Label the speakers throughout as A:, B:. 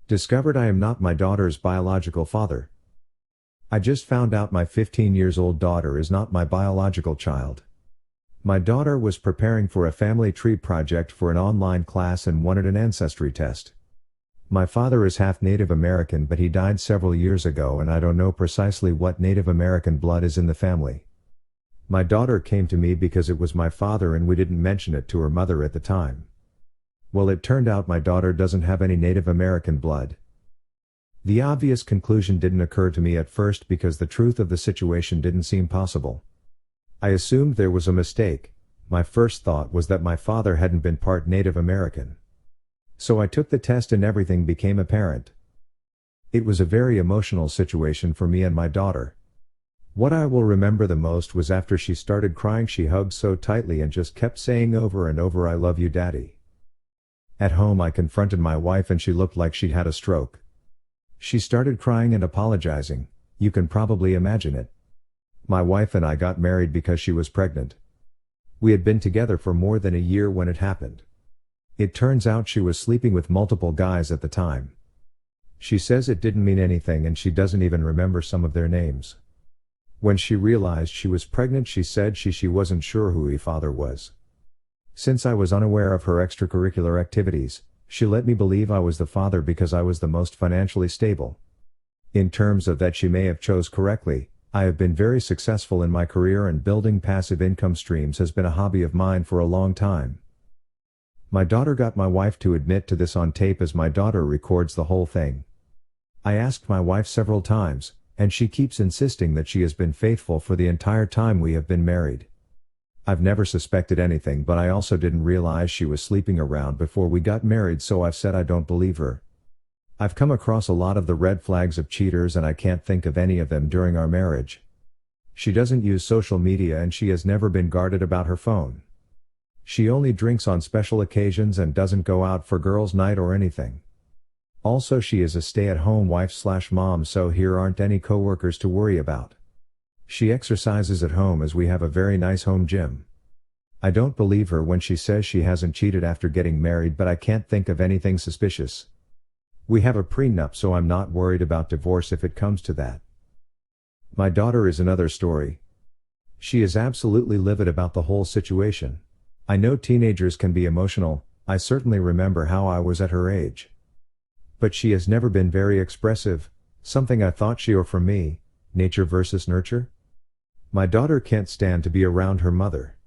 A: Discovered I am not my daughter's biological father. I just found out my 15 years old daughter is not my biological child. My daughter was preparing for a family tree project for an online class and wanted an ancestry test. My father is half Native American, but he died several years ago and I don't know precisely what Native American blood is in the family. My daughter came to me because it was my father and we didn't mention it to her mother at the time. Well, it turned out my daughter doesn't have any Native American blood. The obvious conclusion didn't occur to me at first because the truth of the situation didn't seem possible. I assumed there was a mistake. My first thought was that my father hadn't been part Native American. So I took the test and everything became apparent. It was a very emotional situation for me and my daughter. What I will remember the most was after she started crying, she hugged so tightly and just kept saying over and over, "I love you, Daddy." At home I confronted my wife and she looked like she'd had a stroke. She started crying and apologizing. You can probably imagine it. My wife and I got married because she was pregnant. We had been together for more than a year when it happened. It turns out she was sleeping with multiple guys at the time. She says it didn't mean anything and she doesn't even remember some of their names. When she realized she was pregnant, she said she wasn't sure who her father was. Since I was unaware of her extracurricular activities, she let me believe I was the father because I was the most financially stable. In terms of that, she may have chose correctly. I have been very successful in my career and building passive income streams has been a hobby of mine for a long time. My daughter got my wife to admit to this on tape as my daughter records the whole thing. I asked my wife several times, and she keeps insisting that she has been faithful for the entire time we have been married. I've never suspected anything, but I also didn't realize she was sleeping around before we got married, so I've said I don't believe her. I've come across a lot of the red flags of cheaters and I can't think of any of them during our marriage. She doesn't use social media and she has never been guarded about her phone. She only drinks on special occasions and doesn't go out for girls' night or anything. Also, she is a stay-at-home wife/mom, so here aren't any coworkers to worry about. She exercises at home as we have a very nice home gym. I don't believe her when she says she hasn't cheated after getting married, but I can't think of anything suspicious. We have a prenup, so I'm not worried about divorce if it comes to that. My daughter is another story. She is absolutely livid about the whole situation. I know teenagers can be emotional, I certainly remember how I was at her age. But she has never been very expressive, something I thought she or from me, nature versus nurture? My daughter can't stand to be around her mother.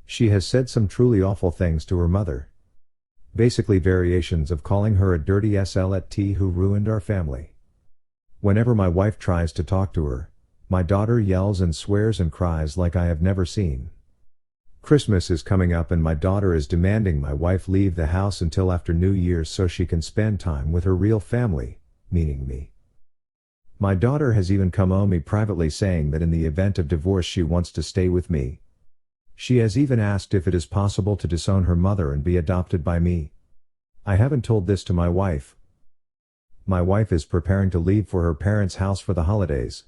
A: She has said some truly awful things to her mother. Basically variations of calling her a dirty slut who ruined our family. Whenever my wife tries to talk to her, my daughter yells and swears and cries like I have never seen. Christmas is coming up and my daughter is demanding my wife leave the house until after New Year's so she can spend time with her real family, meaning me. My daughter has even come on me privately saying that in the event of divorce she wants to stay with me. She has even asked if it is possible to disown her mother and be adopted by me. I haven't told this to my wife. My wife is preparing to leave for her parents' house for the holidays.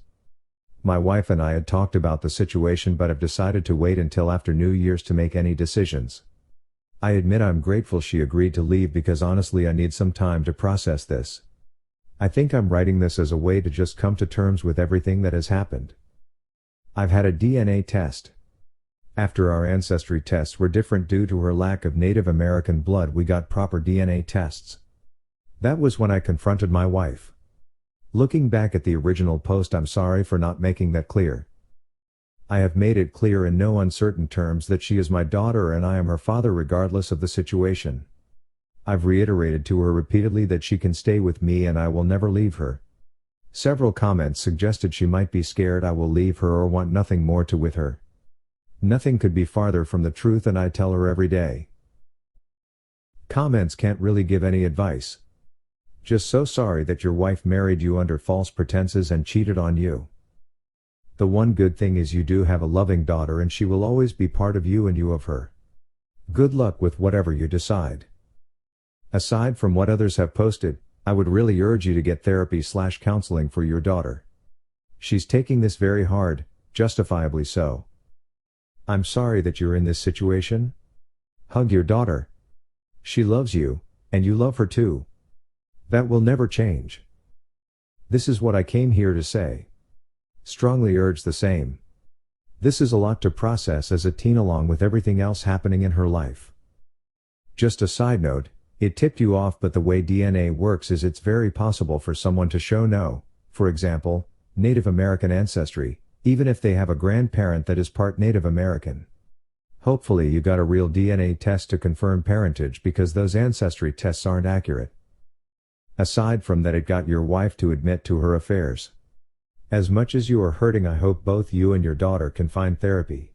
A: My wife and I had talked about the situation but have decided to wait until after New Year's to make any decisions. I admit I'm grateful she agreed to leave because honestly I need some time to process this. I think I'm writing this as a way to just come to terms with everything that has happened. I've had a DNA test. After our ancestry tests were different due to her lack of Native American blood, we got proper DNA tests. That was when I confronted my wife. Looking back at the original post, I'm sorry for not making that clear. I have made it clear in no uncertain terms that she is my daughter and I am her father regardless of the situation. I've reiterated to her repeatedly that she can stay with me and I will never leave her. Several comments suggested she might be scared I will leave her or want nothing more to with her. Nothing could be farther from the truth and I tell her every day. Comments can't really give any advice. Just so sorry that your wife married you under false pretenses and cheated on you. The one good thing is you do have a loving daughter and she will always be part of you and you of her. Good luck with whatever you decide. Aside from what others have posted, I would really urge you to get therapy/counseling for your daughter. She's taking this very hard, justifiably so. I'm sorry that you're in this situation. Hug your daughter. She loves you, and you love her too. That will never change. This is what I came here to say. Strongly urge the same. This is a lot to process as a teen along with everything else happening in her life. Just a side note, it tipped you off, but the way DNA works is it's very possible for someone to show no, for example, Native American ancestry, even if they have a grandparent that is part Native American. Hopefully you got a real DNA test to confirm parentage, because those ancestry tests aren't accurate. Aside from that, it got your wife to admit to her affairs. As much as you are hurting, I hope both you and your daughter can find therapy.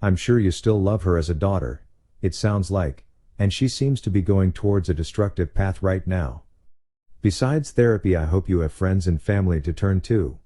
A: I'm sure you still love her as a daughter, it sounds like, and she seems to be going towards a destructive path right now. Besides therapy, I hope you have friends and family to turn to.